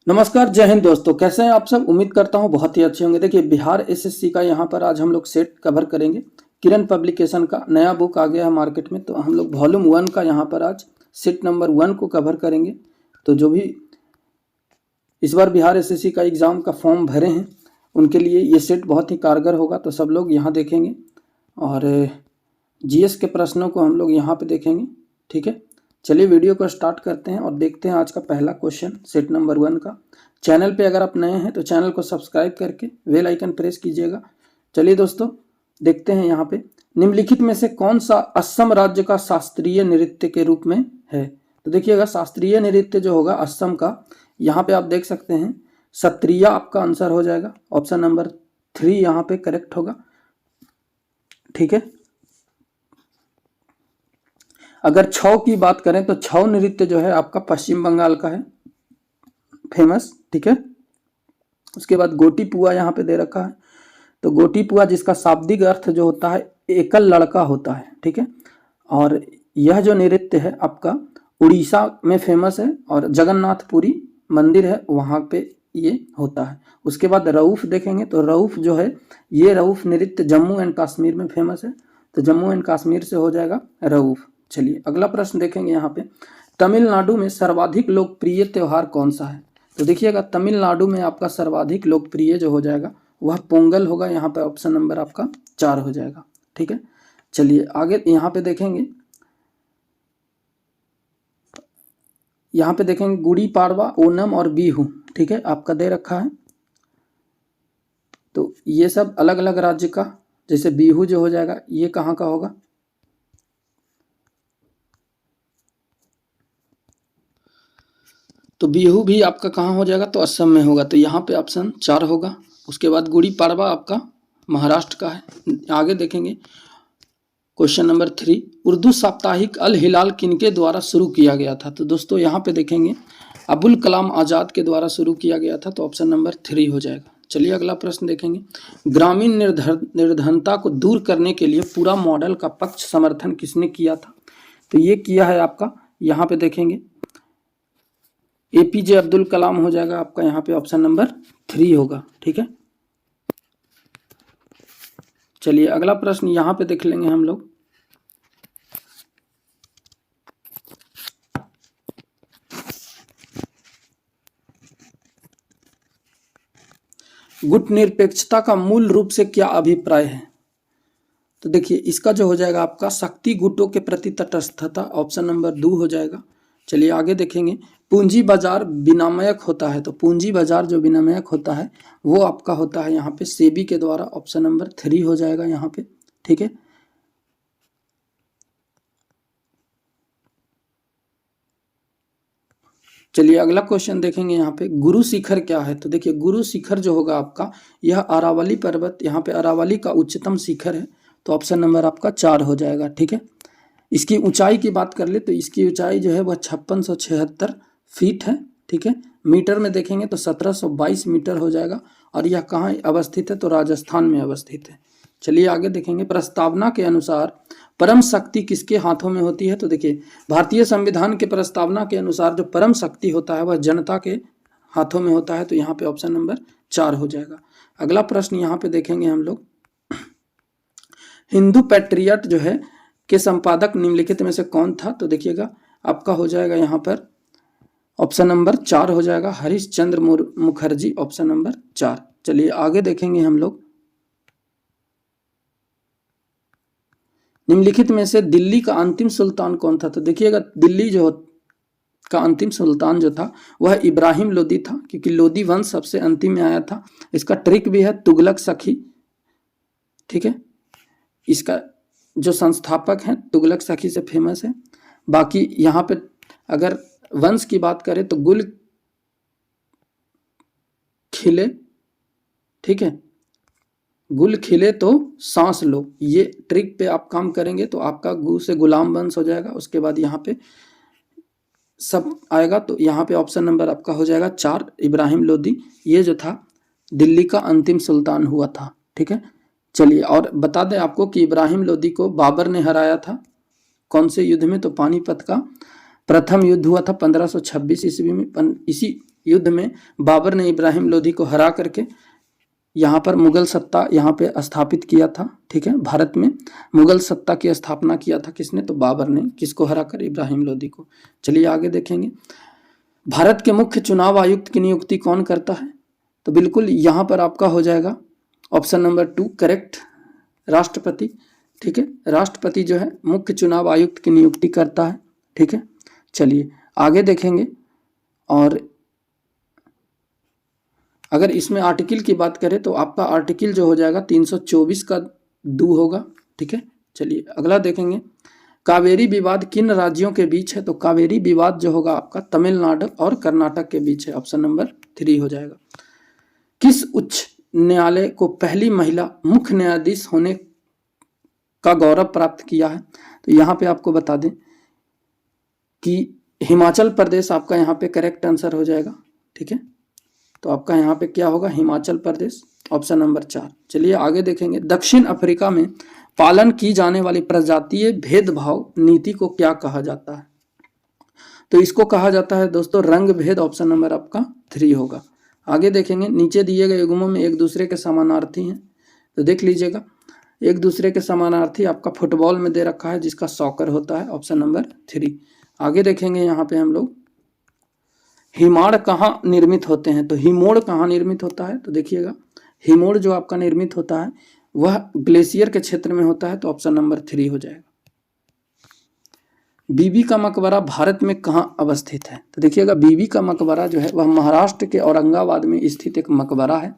नमस्कार, जय हिंद दोस्तों। कैसे हैं आप सब? उम्मीद करता हूं बहुत ही अच्छे होंगे। देखिए, बिहार एसएससी का यहाँ पर आज हम लोग सेट कवर करेंगे। किरण पब्लिकेशन का नया बुक आ गया है मार्केट में, तो हम लोग वॉल्यूम 1 का यहाँ पर आज सेट नंबर 1 को कवर करेंगे। तो जो भी इस बार बिहार एसएससी का एग्ज़ाम का फॉर्म भरे हैं उनके लिए ये सेट बहुत ही कारगर होगा। तो सब लोग यहाँ देखेंगे और जीएस के प्रश्नों को हम लोग यहाँ पे देखेंगे। ठीक है, चलिए वीडियो को स्टार्ट करते हैं और देखते हैं आज का पहला क्वेश्चन सेट नंबर 1 का। चैनल पे अगर आप नए हैं तो चैनल को सब्सक्राइब करके बेल आइकन प्रेस कीजिएगा। चलिए दोस्तों, देखते हैं यहाँ पे निम्नलिखित में से कौन सा असम राज्य का शास्त्रीय नृत्य के रूप में है। तो देखिएगा, शास्त्रीय नृत्य जो होगा असम का, यहाँ पे आप देख सकते हैं सत्रिया आपका आंसर हो जाएगा। ऑप्शन नंबर 3 यहाँ पे करेक्ट होगा। ठीक है, अगर छौ की बात करें तो छौ नृत्य जो है आपका पश्चिम बंगाल का है फेमस। ठीक है, उसके बाद गोटी पुआ यहाँ पे दे रखा है। तो गोटी पुआ जिसका शाब्दिक अर्थ जो होता है एकल लड़का होता है। ठीक है, और यह जो नृत्य है आपका उड़ीसा में फेमस है और जगन्नाथपुरी मंदिर है वहाँ पे ये होता है। उसके बाद रऊफ देखेंगे तो रऊफ जो है ये रऊफ नृत्य जम्मू एंड कश्मीर में फेमस है। तो जम्मू एंड कश्मीर से हो जाएगा रऊफ। चलिए अगला प्रश्न देखेंगे यहाँ पे, तमिलनाडु में सर्वाधिक लोकप्रिय त्योहार कौन सा है। तो देखिएगा, तमिलनाडु में आपका सर्वाधिक लोकप्रिय जो हो जाएगा वह पोंगल होगा। यहाँ पे ऑप्शन नंबर आपका 4 हो जाएगा। ठीक है, चलिए आगे यहाँ पे देखेंगे, यहाँ पे देखेंगे गुड़ी पाड़वा, ओनम और बिहू। ठीक है, आपका दे रखा है। तो ये सब अलग अलग राज्य का, जैसे बिहू जो हो जाएगा ये कहाँ का होगा, तो बिहू भी आपका कहाँ हो जाएगा, तो असम में होगा। तो यहाँ पे ऑप्शन 4 होगा। उसके बाद गुड़ी पाड़वा आपका महाराष्ट्र का है। आगे देखेंगे क्वेश्चन नंबर 3, उर्दू साप्ताहिक अल हिलाल किनके द्वारा शुरू किया गया था। तो दोस्तों यहाँ पे देखेंगे अबुल कलाम आज़ाद के द्वारा शुरू किया गया था। तो ऑप्शन नंबर 3 हो जाएगा। चलिए अगला प्रश्न देखेंगे, ग्रामीण निर्धनता को दूर करने के लिए पूरा मॉडल का पक्ष समर्थन किसने किया था। तो ये किया है आपका, यहाँ पे देखेंगे एपीजे अब्दुल कलाम हो जाएगा आपका। यहाँ पे ऑप्शन नंबर 3 होगा। ठीक है, चलिए अगला प्रश्न यहाँ पे देख लेंगे हम लोग, गुट निरपेक्षता का मूल रूप से क्या अभिप्राय है। तो देखिए इसका जो हो जाएगा आपका शक्ति गुटों के प्रति तटस्थता। ऑप्शन नंबर 2 हो जाएगा। चलिए आगे देखेंगे, पूंजी बाजार विनियामक होता है। तो पूंजी बाजार जो विनियामक होता है वो आपका होता है यहाँ पे सेबी के द्वारा। ऑप्शन नंबर 3 हो जाएगा यहाँ पे। ठीक है, चलिए अगला क्वेश्चन देखेंगे यहाँ पे, गुरु शिखर क्या है। तो देखिए गुरु शिखर जो होगा आपका, यह अरावली पर्वत, यहाँ पे अरावली का उच्चतम शिखर है। तो ऑप्शन नंबर आपका 4 हो जाएगा। ठीक है, इसकी ऊंचाई की बात कर ले तो इसकी ऊंचाई जो है वह 5676 फीट है। ठीक है, मीटर में देखेंगे तो 1722 मीटर हो जाएगा। और यह कहाँ अवस्थित है, तो राजस्थान में अवस्थित है। चलिए आगे देखेंगे, प्रस्तावना के अनुसार परम शक्ति किसके हाथों में होती है। तो देखिए भारतीय संविधान के प्रस्तावना के अनुसार जो परम शक्ति होता है वह जनता के हाथों में होता है। तो यहाँ पे ऑप्शन नंबर 4 हो जाएगा। अगला प्रश्न यहाँ पे देखेंगे हम लोग, हिंदू पैट्रियट जो है के संपादक निम्नलिखित में से कौन था। तो देखिएगा आपका हो जाएगा यहाँ पर ऑप्शन नंबर 4 हो जाएगा, हरीश चंद्र मुखर्जी। Option number 4। चलिए आगे देखेंगे हम लोग, निम्नलिखित में से दिल्ली का अंतिम सुल्तान कौन था। तो देखिएगा दिल्ली जो का अंतिम सुल्तान जो था वह इब्राहिम लोदी था, क्योंकि लोदी वंश सबसे अंतिम में आया था। इसका ट्रिक भी है तुगलक सखी। ठीक है, इसका जो संस्थापक हैं तुगलक सखी से फेमस है। बाकी यहाँ पे अगर वंश की बात करें तो गुल खिले, ठीक है, गुल खिले तो सांस लो, ये ट्रिक पे आप काम करेंगे तो आपका गु से गुलाम वंश हो जाएगा। उसके बाद यहाँ पे सब आएगा। तो यहाँ पे ऑप्शन नंबर आपका हो जाएगा 4, इब्राहिम लोदी। ये जो था दिल्ली का अंतिम सुल्तान हुआ था। ठीक है, चलिए और बता दें आपको कि इब्राहिम लोदी को बाबर ने हराया था कौन से युद्ध में, तो पानीपत का प्रथम युद्ध हुआ था 1526 ईस्वी में। इसी युद्ध में बाबर ने इब्राहिम लोधी को हरा करके यहाँ पर मुगल सत्ता यहाँ पे स्थापित किया था। ठीक है, भारत में मुगल सत्ता की स्थापना किया था किसने? तो बाबर ने। किसको हराकर? इब्राहिम लोधी को। चलिए आगे देखेंगे, भारत के मुख्य चुनाव आयुक्त की नियुक्ति कौन करता है? तो बिल्कुल यहाँ पर आपका हो जाएगा ऑप्शन नंबर 2 करेक्ट, राष्ट्रपति। ठीक है, राष्ट्रपति जो है मुख्य चुनाव आयुक्त की नियुक्ति करता है। ठीक है, चलिए आगे देखेंगे। और अगर इसमें आर्टिकल की बात करें तो आपका आर्टिकल जो हो जाएगा 324 का 2 होगा। ठीक है, चलिए अगला देखेंगे, कावेरी विवाद किन राज्यों के बीच है? तो कावेरी विवाद जो होगा आपका तमिलनाडु और कर्नाटक के बीच है। ऑप्शन नंबर 3 हो जाएगा। किस उच्च न्यायालय को पहली महिला मुख्य न्यायाधीश होने का गौरव प्राप्त किया है? तो यहाँ पे आपको बता दें कि हिमाचल प्रदेश आपका यहाँ पे करेक्ट आंसर हो जाएगा। ठीक है, तो आपका यहाँ पे क्या होगा? Himachal Pradesh, option number 4। चलिए आगे देखेंगे, दक्षिण अफ्रीका में पालन की जाने वाली प्रजातीय भेदभाव नीति को क्या कहा जाता है? तो इसको कहा जाता है दोस्तों रंग भेद। ऑप्शन नंबर आपका 3 होगा। आगे देखेंगे, नीचे दिए गए युग्मों में एक दूसरे के समानार्थी हैं, तो देख लीजिएगा, एक दूसरे के समानार्थी आपका फुटबॉल में दे रखा है जिसका सॉकर होता है। Option number 3। आगे देखेंगे यहाँ पे हम लोग, हिमाड़ कहाँ निर्मित होते हैं? तो हिमोड़ कहाँ निर्मित होता है? तो देखिएगा, हिमोड़ जो आपका निर्मित होता है वह ग्लेशियर के क्षेत्र में होता है। तो ऑप्शन नंबर 3 हो जाएगा। बीबी का मकबरा भारत में कहाँ अवस्थित है? तो देखिएगा, बीबी का मकबरा जो है वह महाराष्ट्र के औरंगाबाद में स्थित एक मकबरा है।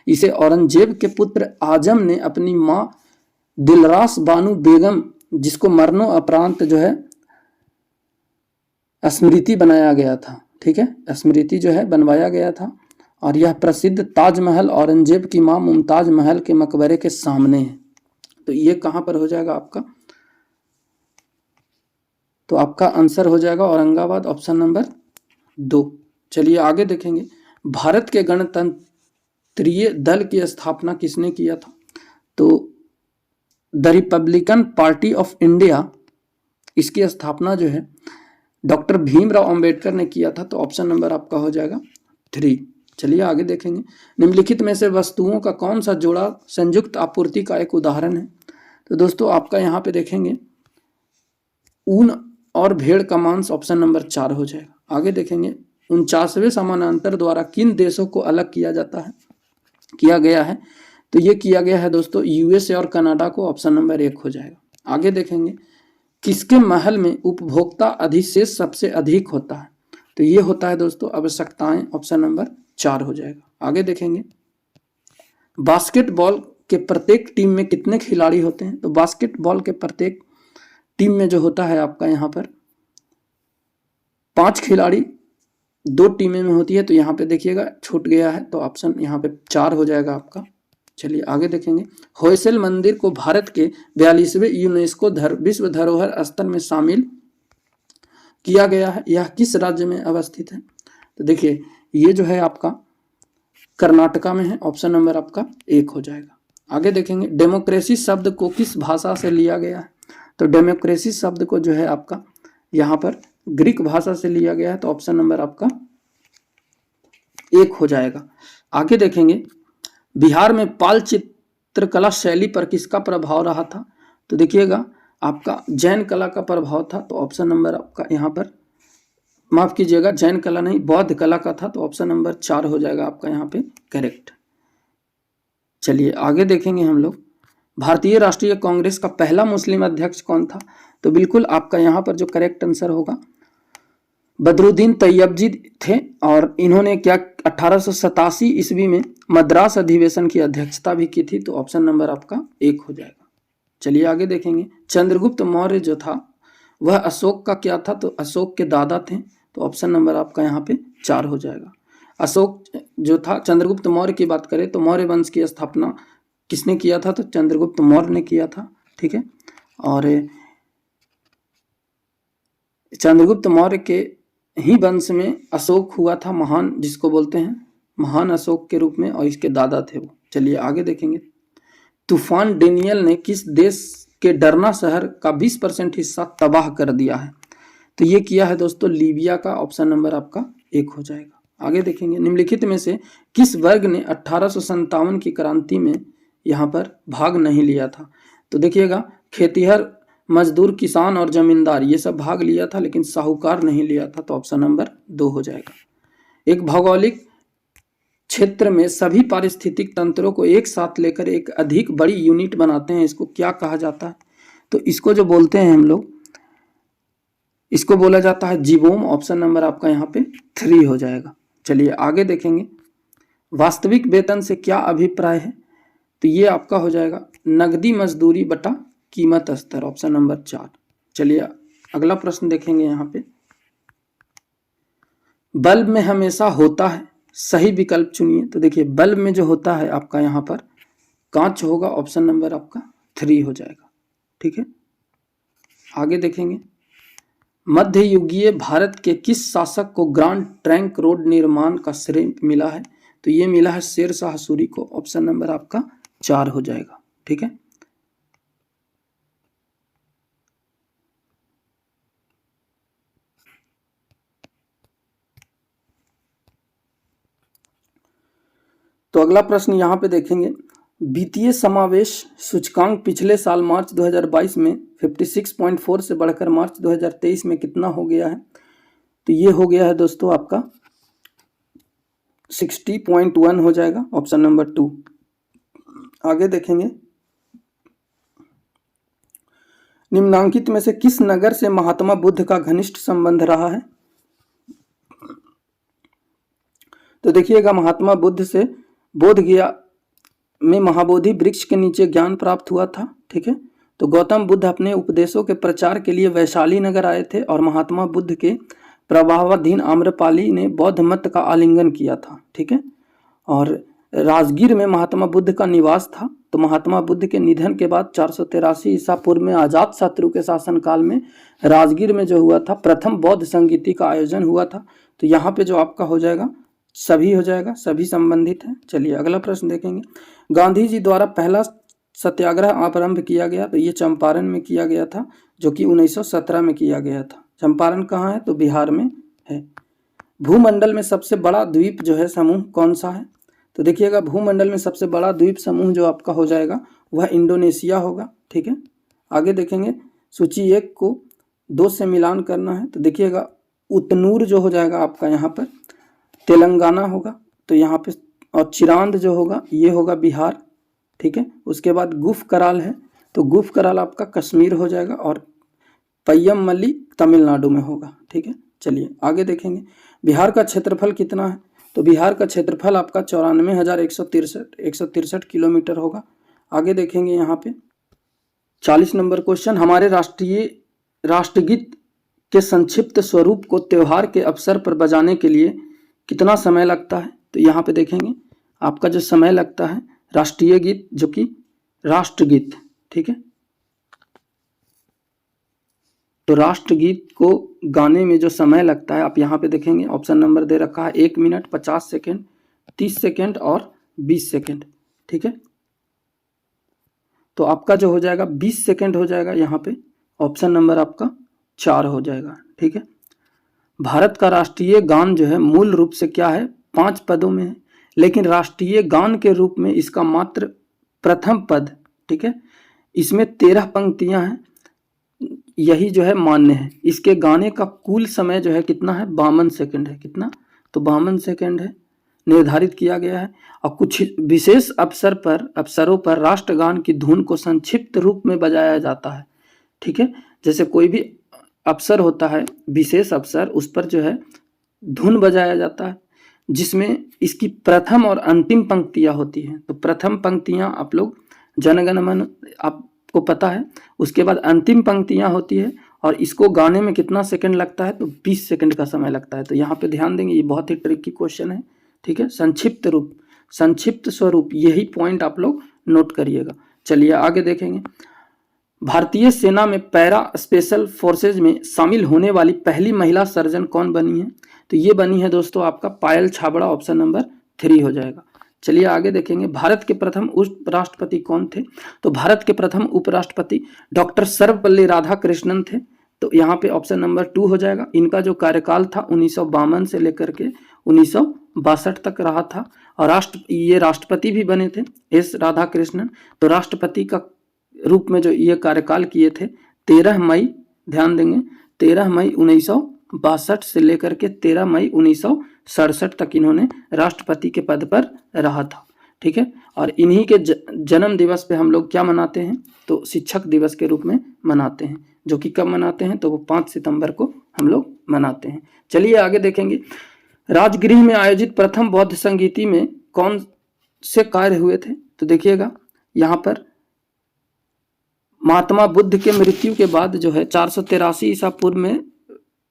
इसे औरंगजेब के पुत्र आजम ने अपनी माँ दिलरास बानु बेगम, जिसको मरणोपरांत जो है स्मृति बनाया गया था। ठीक है, स्मृति जो है बनवाया गया था। और यह प्रसिद्ध ताजमहल औरंगजेब की मां मुमताज महल के मकबरे के सामने है। तो ये कहां पर हो जाएगा आपका? तो आपका आंसर हो जाएगा औरंगाबाद, ऑप्शन नंबर 2। चलिए आगे देखेंगे, भारत के गणतंत्रीय दल की स्थापना किसने किया था? तो the Republican party of India, इसकी स्थापना जो है डॉक्टर भीमराव अंबेडकर ने किया था। तो ऑप्शन नंबर आपका हो जाएगा 3। चलिए आगे देखेंगे, निम्नलिखित में से वस्तुओं का कौन सा जोड़ा संयुक्त आपूर्ति का एक उदाहरण है? तो दोस्तों आपका यहाँ पे देखेंगे ऊन और भेड़ का मांस, ऑप्शन नंबर 4 हो जाएगा। आगे देखेंगे, 49वें समानांतर द्वारा किन देशों को अलग किया गया है? तो ये किया गया है दोस्तों यूएसए और कनाडा को। ऑप्शन नंबर 1 हो जाएगा। आगे देखेंगे, किसके महल में उपभोक्ता अधिशेष सबसे अधिक होता है? तो ये होता है दोस्तों आवश्यकताएं। ऑप्शन नंबर 4 हो जाएगा। आगे देखेंगे, बास्केटबॉल के प्रत्येक टीम में कितने खिलाड़ी होते हैं? तो बास्केटबॉल के प्रत्येक टीम में जो होता है आपका यहाँ पर 5 खिलाड़ी 2 टीमें में होती है। तो यहाँ पे देखिएगा छूट गया है, तो ऑप्शन यहाँ पे 4 हो जाएगा आपका। चलिए आगे देखेंगे, होयसल मंदिर को भारत के 42वें यूनेस्को विश्व धरोहर स्थल में शामिल किया गया है। यह किस राज्य में अवस्थित है? तो देखिए ये जो है आपका कर्नाटका में है। ऑप्शन नंबर आपका 1 हो जाएगा। आगे देखेंगे, डेमोक्रेसी शब्द को किस भाषा से लिया गया है? तो डेमोक्रेसी शब्द को जो है आपका यहाँ पर ग्रीक भाषा से लिया गया है। तो ऑप्शन नंबर आपका 1 हो जाएगा। आगे देखेंगे, बिहार में पाल चित्रकला शैली पर किसका प्रभाव रहा था? तो देखिएगा आपका जैन कला का प्रभाव था। तो ऑप्शन नंबर आपका यहाँ पर, माफ कीजिएगा, जैन कला नहीं बौद्ध कला का था। तो ऑप्शन नंबर 4 हो जाएगा आपका यहाँ पे करेक्ट। चलिए आगे देखेंगे हम लोग, भारतीय राष्ट्रीय कांग्रेस का पहला मुस्लिम अध्यक्ष कौन था? तो बिल्कुल आपका यहाँ पर जो करेक्ट आंसर होगा बदरुद्दीन तैयबजी थे। और इन्होंने क्या 1887 ईस्वी में मद्रास अधिवेशन की अध्यक्षता भी की थी। तो ऑप्शन नंबर आपका 1 हो जाएगा। चलिए आगे देखेंगे, चंद्रगुप्त मौर्य जो था वह अशोक का क्या था? तो अशोक के दादा थे। तो ऑप्शन नंबर आपका यहाँ पे 4 हो जाएगा। अशोक जो था, चंद्रगुप्त मौर्य की बात करें तो मौर्य वंश की स्थापना किसने किया था? तो चंद्रगुप्त मौर्य ने किया था। ठीक है, और चंद्रगुप्त मौर्य के ही वंश में अशोक हुआ था महान, जिसको बोलते हैं महान अशोक के रूप में, और इसके दादा थे वो। चलिए आगे देखेंगे, तूफान डेनियल ने किस देश के डरना शहर का 20% हिस्सा तबाह कर दिया है? तो ये किया है दोस्तों लीबिया का। ऑप्शन नंबर आपका 1 हो जाएगा। आगे देखेंगे, निम्नलिखित में से किस वर्ग ने 1857 की क्रांति में यहाँ पर भाग नहीं लिया था? तो देखिएगा, खेतिहर, मजदूर, किसान और जमींदार ये सब भाग लिया था, लेकिन साहूकार नहीं लिया था। तो ऑप्शन नंबर 2 हो जाएगा। एक भौगोलिक क्षेत्र में सभी पारिस्थितिक तंत्रों को एक साथ लेकर एक अधिक बड़ी यूनिट बनाते हैं, इसको क्या कहा जाता है? तो इसको जो बोलते हैं हम लोग, इसको बोला जाता है जीवोम। ऑप्शन नंबर आपका यहाँ पे 3 हो जाएगा। चलिए आगे देखेंगे, वास्तविक वेतन से क्या अभिप्राय है? तो ये आपका हो जाएगा नगदी मजदूरी बटा कीमत स्तर, ऑप्शन नंबर 4। चलिए अगला प्रश्न देखेंगे यहाँ पे, बल्ब में हमेशा होता है, सही विकल्प चुनिए। तो देखिए, बल्ब में जो होता है आपका यहाँ पर कांच होगा, ऑप्शन नंबर आपका 3 हो जाएगा। ठीक है, आगे देखेंगे, मध्ययुगीय भारत के किस शासक को ग्रांड ट्रंक रोड निर्माण का श्रेय मिला है? तो ये मिला है शेर शाह सूरी को, ऑप्शन नंबर आपका 4 हो जाएगा। ठीक है, तो अगला प्रश्न यहाँ पे देखेंगे, वित्तीय समावेश सूचकांक पिछले साल मार्च 2022 में 56.4 से बढ़कर मार्च 2023 में कितना हो गया है? तो ये हो गया है दोस्तों आपका 60.1 हो जाएगा, ऑप्शन नंबर 2। आगे देखेंगे, निम्नांकित में से किस नगर से महात्मा बुद्ध का घनिष्ठ संबंध रहा है? तो देखिएगा, महात्मा बुद्ध से बोध गया में महाबोधि वृक्ष के नीचे ज्ञान प्राप्त हुआ था। ठीक है, तो गौतम बुद्ध अपने उपदेशों के प्रचार के लिए वैशाली नगर आए थे और महात्मा बुद्ध के प्रभावाधीन आम्रपाली ने बौद्ध मत का आलिंगन किया था। ठीक है, और राजगीर में महात्मा बुद्ध का निवास था। तो महात्मा बुद्ध के निधन के बाद 483 ईसा पूर्व में अजात शत्रु के शासनकाल में राजगीर में जो हुआ था प्रथम बौद्ध संगीति का आयोजन हुआ था। तो यहाँ पे जो आपका हो जाएगा सभी हो जाएगा, सभी संबंधित हैं। चलिए अगला प्रश्न देखेंगे, गांधी जी द्वारा पहला सत्याग्रह आरंभ किया गया, तो ये चंपारण में किया गया था, जो कि 1917 में किया गया था। चंपारण कहाँ है? तो बिहार में है। भूमंडल में सबसे बड़ा द्वीप जो है समूह कौन सा है? तो देखिएगा, भूमंडल में सबसे बड़ा द्वीप समूह जो आपका हो जाएगा वह इंडोनेशिया होगा। ठीक है, आगे देखेंगे, सूची 1 को 2 से मिलान करना है। तो देखिएगा, उतनूर जो हो जाएगा आपका यहाँ पर तेलंगाना होगा, तो यहाँ पे, और चिरांद जो होगा ये होगा बिहार। ठीक है, उसके बाद गुफ कराल है, तो गुफ कराल आपका कश्मीर हो जाएगा, और पय्यममल्ली तमिलनाडु में होगा। ठीक है, चलिए आगे देखेंगे, बिहार का क्षेत्रफल कितना है? तो बिहार का क्षेत्रफल आपका 94,163 किलोमीटर होगा। आगे देखेंगे यहाँ पे 40 नंबर क्वेश्चन, हमारे राष्ट्रगीत के संक्षिप्त स्वरूप को त्योहार के अवसर पर बजाने के लिए कितना समय लगता है? तो यहाँ पे देखेंगे आपका जो समय लगता है राष्ट्रीय गीत जो कि राष्ट्रगीत, ठीक है, तो राष्ट्रगीत को गाने में जो समय लगता है आप यहाँ पे देखेंगे ऑप्शन नंबर दे रखा है 1 मिनट 50 सेकेंड, 30 सेकेंड और 20 सेकेंड। ठीक है, तो आपका जो हो जाएगा 20 सेकेंड हो जाएगा, यहाँ पे ऑप्शन नंबर आपका 4 हो जाएगा। ठीक है, भारत का राष्ट्रीय गान जो है मूल रूप से क्या है? 5 पदों में है, लेकिन राष्ट्रीय गान के रूप में इसका मात्र प्रथम पद, ठीक है, इसमें 13 पंक्तियां हैं, यही जो है मान्य है। इसके गाने का कुल समय जो है कितना है? 52 सेकेंड है। कितना? तो 52 सेकेंड है, निर्धारित किया गया है। और कुछ विशेष अवसरों पर राष्ट्रगान की धुन को संक्षिप्त रूप में बजाया जाता है। ठीक है, जैसे कोई भी अवसर होता है, विशेष अवसर, उस पर जो है धुन बजाया जाता है, जिसमें इसकी प्रथम और अंतिम पंक्तियां होती हैं। तो प्रथम पंक्तियां आप लोग जनगण मन आपको पता है, उसके बाद अंतिम पंक्तियां होती है, और इसको गाने में कितना सेकंड लगता है? तो 20 सेकंड का समय लगता है। तो यहाँ पे ध्यान देंगे, ये बहुत ही ट्रिकी क्वेश्चन है। ठीक है, संक्षिप्त रूप, संक्षिप्त स्वरूप, यही पॉइंट आप लोग नोट करिएगा। चलिए आगे देखेंगे, भारतीय सेना में पैरा स्पेशल फोर्सेज में शामिल होने वाली पहली महिला सर्जन कौन बनी है? तो ये बनी है दोस्तों आपका पायल छाबड़ा, ऑप्शन नंबर 3 हो जाएगा। चलिए आगे देखेंगे, भारत के प्रथम उपराष्ट्रपति कौन थे? तो भारत के प्रथम उपराष्ट्रपति डॉक्टर सर्वपल्ली राधाकृष्णन थे। तो यहाँ पे ऑप्शन नंबर 2 हो जाएगा। इनका जो कार्यकाल था 1952 से लेकर के 1962 तक रहा था। और ये राष्ट्रपति भी बने थे एस राधाकृष्णन। तो राष्ट्रपति का रूप में जो ये कार्यकाल किए थे 13 मई, ध्यान देंगे 13 मई 1962 से लेकर के 13 मई 1967 तक इन्होंने राष्ट्रपति के पद पर रहा था। ठीक है, और इन्हीं के जन्म दिवस पे हम लोग क्या मनाते हैं, तो शिक्षक दिवस के रूप में मनाते हैं, जो कि कब मनाते हैं, तो वो 5 सितंबर को हम लोग मनाते हैं। चलिए आगे देखेंगे। राजगृह में आयोजित प्रथम बौद्ध संगीति में कौन से कार्य हुए थे, तो देखिएगा यहाँ पर महात्मा बुद्ध के मृत्यु के बाद जो है 483 ईसा पूर्व में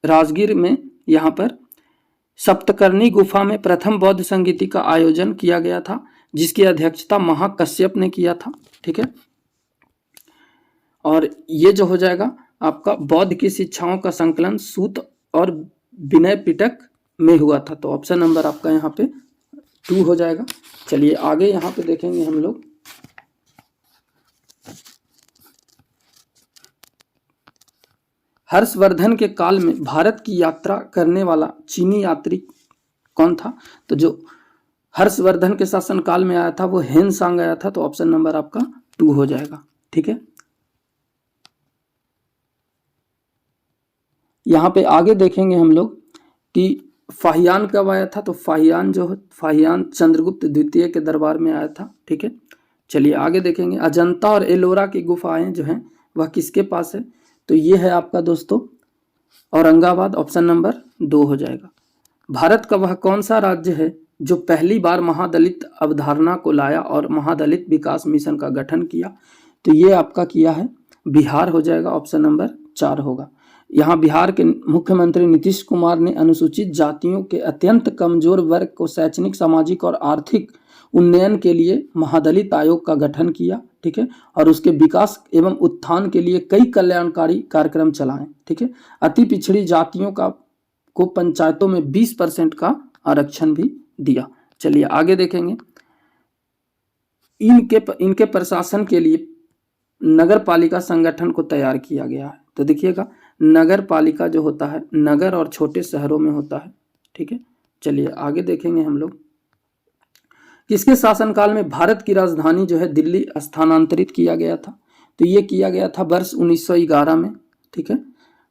राजगीर में यहाँ पर सप्तकर्णी गुफा में प्रथम बौद्ध संगीति का आयोजन किया गया था, जिसकी अध्यक्षता महाकश्यप ने किया था। ठीक है, और ये जो हो जाएगा आपका बौद्ध की शिक्षाओं का संकलन सूत और विनय पिटक में हुआ था। तो ऑप्शन नंबर आपका यहाँ पे 2 हो जाएगा। चलिए आगे यहाँ पे देखेंगे हम लोग। हर्षवर्धन के काल में भारत की यात्रा करने वाला चीनी यात्री कौन था, तो जो हर्षवर्धन के शासन काल में आया था वो हेन सांग आया था। तो ऑप्शन नंबर आपका 2 हो जाएगा। ठीक है, यहाँ पे आगे देखेंगे हम लोग कि फाहियान कब आया था, तो फाहियान चंद्रगुप्त द्वितीय के दरबार में आया था। ठीक है, चलिए आगे देखेंगे। अजंता और एलोरा की गुफाएं जो हैं वह किसके पास है, तो ये है आपका दोस्तों औरंगाबाद। ऑप्शन नंबर 2 हो जाएगा। भारत का वह कौन सा राज्य है जो पहली बार महादलित अवधारणा को लाया और महादलित विकास मिशन का गठन किया, तो ये आपका किया है बिहार हो जाएगा। ऑप्शन नंबर 4 होगा। यहाँ बिहार के मुख्यमंत्री नीतीश कुमार ने अनुसूचित जातियों के अत्यंत कमजोर वर्ग को शैक्षणिक, सामाजिक और आर्थिक उन्नयन के लिए महादलित आयोग का गठन किया। ठीक है, और उसके विकास एवं उत्थान के लिए कई कल्याणकारी कार्यक्रम चलाए। ठीक है, अति पिछड़ी जातियों को पंचायतों में 20% का आरक्षण भी दिया। चलिए आगे देखेंगे। इनके प्रशासन के लिए नगर पालिका संगठन को तैयार किया गया है। तो देखिएगा नगर पालिका जो होता है नगर और छोटे शहरों में होता है। ठीक है, चलिए आगे देखेंगे हम लोग। किसके शासनकाल में भारत की राजधानी जो है दिल्ली स्थानांतरित किया गया था, तो ये किया गया था वर्ष 1911 में। ठीक है,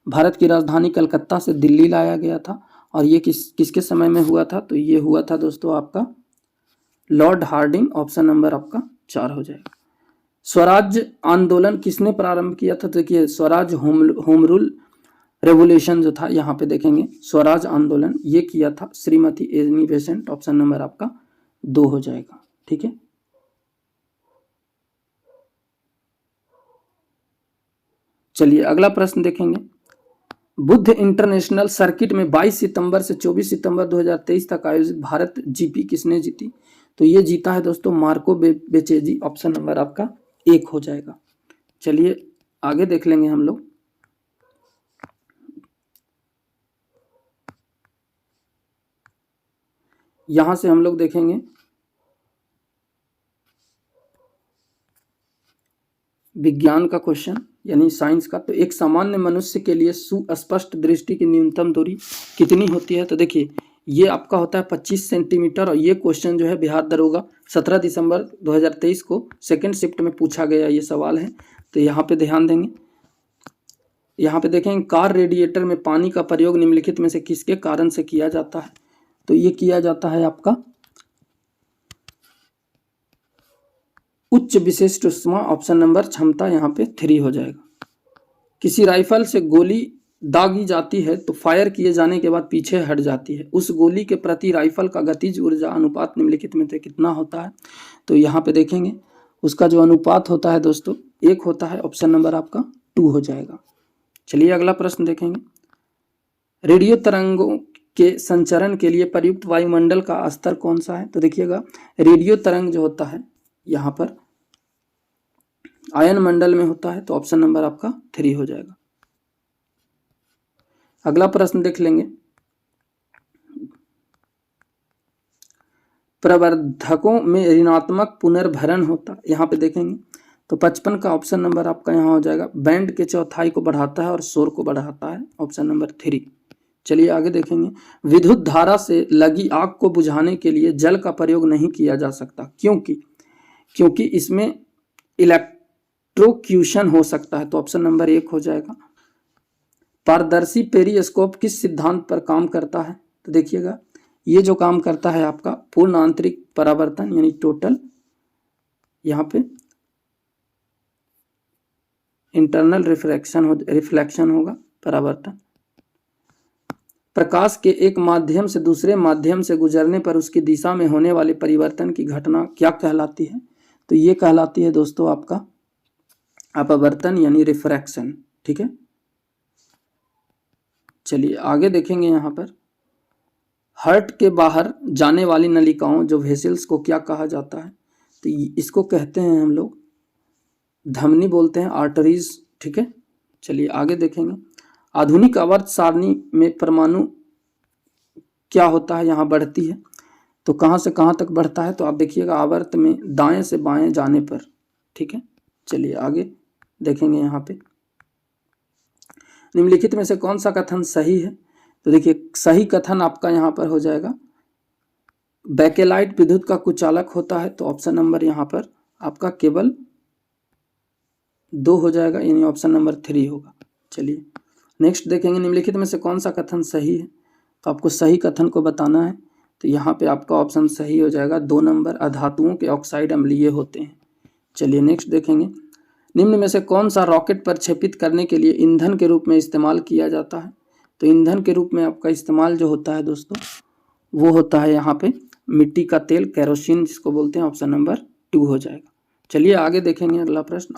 भारत की राजधानी कलकत्ता से दिल्ली लाया गया था। और ये किसके समय में हुआ था, तो ये हुआ था दोस्तों आपका लॉर्ड हार्डिंग। ऑप्शन नंबर आपका 4 हो जाएगा। स्वराज्य आंदोलन किसने प्रारंभ किया था, तो देखिए स्वराज होम रूल रेवोल्यूशन जो था यहाँ पे देखेंगे स्वराज आंदोलन ये किया था Shrimati Annie Besant. Option number आपका 2 हो जाएगा। ठीक है, चलिए अगला प्रश्न देखेंगे। बुद्ध इंटरनेशनल सर्किट में 22 सितंबर से 24 सितंबर 2023 तक आयोजित भारत जीपी किसने जीती, तो ये जीता है दोस्तों मार्को बेचेजी। ऑप्शन नंबर आपका 1 हो जाएगा। चलिए आगे देख लेंगे हम लोग। यहां से हम लोग देखेंगे विज्ञान का क्वेश्चन यानी साइंस का। तो एक सामान्य मनुष्य के लिए सुस्पष्ट दृष्टि की न्यूनतम दूरी कितनी होती है, तो देखिए ये आपका होता है 25 सेंटीमीटर। और ये क्वेश्चन जो है बिहार दरोगा 17 दिसंबर 2023 को सेकंड शिफ्ट में पूछा गया ये सवाल है। तो यहाँ पे ध्यान देंगे। यहाँ पे देखेंगे कार रेडिएटर में पानी का प्रयोग निम्नलिखित में से किसके कारण से किया जाता है, तो ये किया जाता है आपका उच्च विशिष्ट उष्मा। ऑप्शन नंबर क्षमता यहाँ पे 3 हो जाएगा। किसी राइफल से गोली दागी जाती है तो फायर किए जाने के बाद पीछे हट जाती है, उस गोली के प्रति राइफल का गतिज ऊर्जा अनुपात निम्नलिखित में से कितना होता है, तो यहाँ पे देखेंगे उसका जो अनुपात होता है दोस्तों 1 होता है। ऑप्शन नंबर आपका 2 हो जाएगा। चलिए अगला प्रश्न देखेंगे। रेडियो तरंगों के संचरण के लिए प्रयुक्त वायुमंडल का स्तर कौन सा है, तो देखिएगा रेडियो तरंग जो होता है यहाँ पर आयन मंडल में होता है। तो ऑप्शन नंबर आपका 3 हो जाएगा। अगला प्रश्न देख लेंगे। प्रवर्धकों में ऋणात्मक पुनर्भरण होता, यहाँ पे देखेंगे तो 55 का ऑप्शन नंबर आपका यहाँ हो जाएगा। बैंड के चौथाई को बढ़ाता है और शोर को बढ़ाता है। Option number 3। चलिए आगे देखेंगे। विद्युत धारा से लगी आग को बुझाने के लिए जल का प्रयोग नहीं किया जा सकता, क्योंकि इसमें इलेक्ट्रोक्यूशन हो सकता है, तो ऑप्शन नंबर 1 हो जाएगा। पारदर्शी पेरिस्कोप किस सिद्धांत पर काम करता है? तो देखिएगा, ये जो काम करता है आपका पूर्ण आंतरिक परावर्तन यानी टोटल, यहाँ पे इंटरनल रिफ्लेक्शन होगा, परावर्तन। प्रकाश के एक माध्यम से दूसरे माध्यम से गुजरने पर उसकी दिशा में होने वाले परिवर्तन की घटना क्या कहलाती है? तो ये कहलाती है दोस्तों आपका अपवर्तन यानी रिफ्रैक्शन। ठीक है, चलिए आगे देखेंगे। यहाँ पर हार्ट के बाहर जाने वाली नलिकाओं जो वेसल्स को क्या कहा जाता है? तो इसको कहते हैं हम लोग धमनी बोलते हैं, आर्टरीज। ठीक है, चलिए आगे देखेंगे। आधुनिक आवर्त सारणी में परमाणु क्या होता है? यहाँ बढ़ती है, तो कहाँ से कहाँ तक बढ़ता है? तो आप देखिएगा आवर्त में दाएं से बाएं जाने पर। ठीक है, चलिए आगे देखेंगे। यहाँ पे निम्नलिखित में से कौन सा कथन सही है? तो देखिए सही कथन आपका यहाँ पर हो जाएगा बैकेलाइट विद्युत का कुचालक होता है, तो ऑप्शन नंबर यहाँ पर आपका केवल 2 हो जाएगा, यानी ऑप्शन नंबर 3 होगा। चलिए नेक्स्ट देखेंगे। निम्नलिखित में से कौन सा कथन सही है? तो आपको सही कथन को बताना है, तो यहाँ पे आपका ऑप्शन सही हो जाएगा 2 नंबर, अधातुओं के ऑक्साइड अम्लीय होते हैं। चलिए नेक्स्ट देखेंगे। निम्न में से कौन सा रॉकेट प्रक्षेपित करने के लिए ईंधन के रूप में इस्तेमाल किया जाता है? तो ईंधन के रूप में आपका इस्तेमाल जो होता है दोस्तों, वो होता है यहाँ पे मिट्टी का तेल, केरोसिन जिसको बोलते हैं, ऑप्शन नंबर 2 हो जाएगा। चलिए आगे देखेंगे अगला प्रश्न।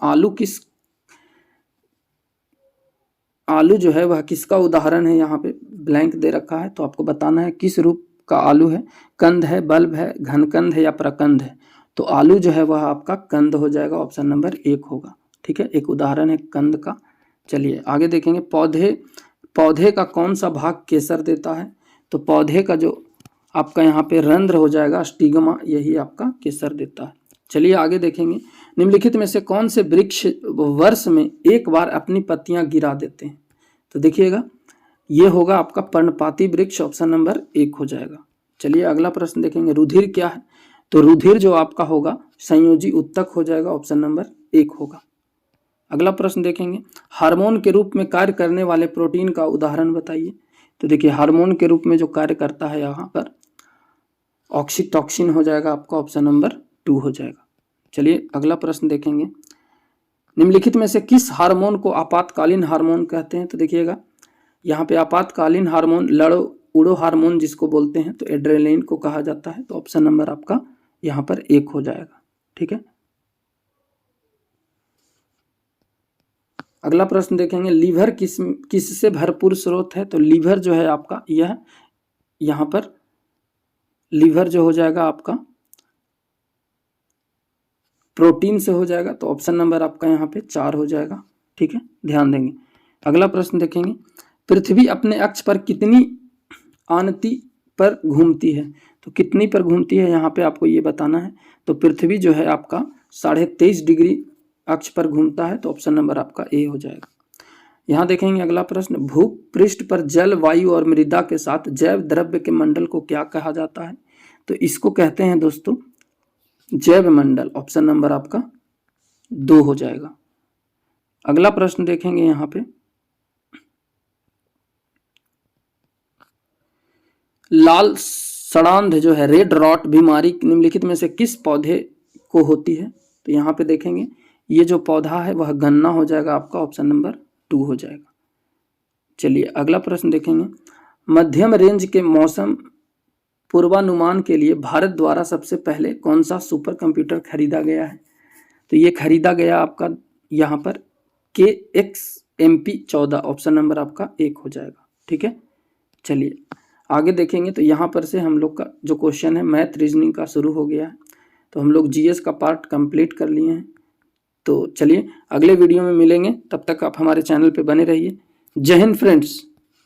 आलू जो है वह किसका उदाहरण है? यहाँ पे ब्लैंक दे रखा है, तो आपको बताना है किस रूप का आलू है। कंद है, बल्ब है, घनकंद है या प्रकंद है? तो आलू जो है वह आपका कंद हो जाएगा, ऑप्शन नंबर 1 होगा। ठीक है, एक उदाहरण है कंद का। चलिए आगे देखेंगे। पौधे का कौन सा भाग केसर देता है? तो पौधे का जो आपका यहाँ पे रंध्र हो जाएगा, स्टिग्मा, यही आपका केसर देता है। चलिए आगे देखेंगे। निम्नलिखित में से कौन से वृक्ष वर्ष में एक बार अपनी पत्तियां गिरा देते हैं? तो देखिएगा ये होगा आपका पर्णपाती वृक्ष, ऑप्शन नंबर 1 हो जाएगा। चलिए अगला प्रश्न देखेंगे। रुधिर क्या है? तो रुधिर जो आपका होगा संयोजी उत्तक हो जाएगा, ऑप्शन नंबर 1 होगा। अगला प्रश्न देखेंगे। हार्मोन के रूप में कार्य करने वाले प्रोटीन का उदाहरण बताइए। तो देखिए हार्मोन के रूप में जो कार्य करता है यहाँ पर ऑक्सीटॉक्सिन हो जाएगा आपका, ऑप्शन नंबर 2 हो जाएगा। चलिए अगला प्रश्न देखेंगे। निम्नलिखित में से किस हार्मोन को आपातकालीन हार्मोन कहते हैं? तो देखिएगा यहाँ पे आपातकालीन हार्मोन लड़ो उड़ो हार्मोन जिसको बोलते हैं, तो एड्रेनालिन को कहा जाता है, तो ऑप्शन नंबर आपका यहाँ पर 1 हो जाएगा। ठीक है, अगला प्रश्न देखेंगे। लीवर किससे भरपूर स्रोत है? तो लीवर जो है आपका यह यहाँ पर लीवर जो हो जाएगा आपका प्रोटीन से हो जाएगा, तो ऑप्शन नंबर आपका यहाँ पे 4 हो जाएगा। ठीक है, ध्यान देंगे। अगला प्रश्न देखेंगे। पृथ्वी अपने अक्ष पर कितनी आनति पर घूमती है? तो कितनी पर घूमती है यहाँ पे आपको ये बताना है। तो पृथ्वी जो है आपका 23.5 डिग्री अक्ष पर घूमता है, तो ऑप्शन नंबर आपका ए हो जाएगा। यहाँ देखेंगे अगला प्रश्न। भूपृष्ठ पर जल, वायु और मृदा के साथ जैव द्रव्य के मंडल को क्या कहा जाता है? तो इसको कहते हैं दोस्तों जैव मंडल, ऑप्शन नंबर आपका 2 हो जाएगा। अगला प्रश्न देखेंगे यहाँ पे। लाल सड़ांध जो है रेड रॉट बीमारी निम्नलिखित में से किस पौधे को होती है? तो यहाँ पे देखेंगे ये जो पौधा है वह गन्ना हो जाएगा आपका, ऑप्शन नंबर 2 हो जाएगा। चलिए अगला प्रश्न देखेंगे। मध्यम रेंज के मौसम पूर्वानुमान के लिए भारत द्वारा सबसे पहले कौन सा सुपर कंप्यूटर खरीदा गया है? तो ये खरीदा गया आपका यहाँ पर KXMP14, ऑप्शन नंबर आपका 1 हो जाएगा। ठीक है, चलिए आगे देखेंगे। तो यहाँ पर से हम लोग का जो क्वेश्चन है मैथ रीजनिंग का शुरू हो गया है, तो हम लोग GS का पार्ट कंप्लीट कर लिए हैं। तो चलिए अगले वीडियो में मिलेंगे, तब तक आप हमारे चैनल पे बने रहिए। जय हिंद फ्रेंड्स।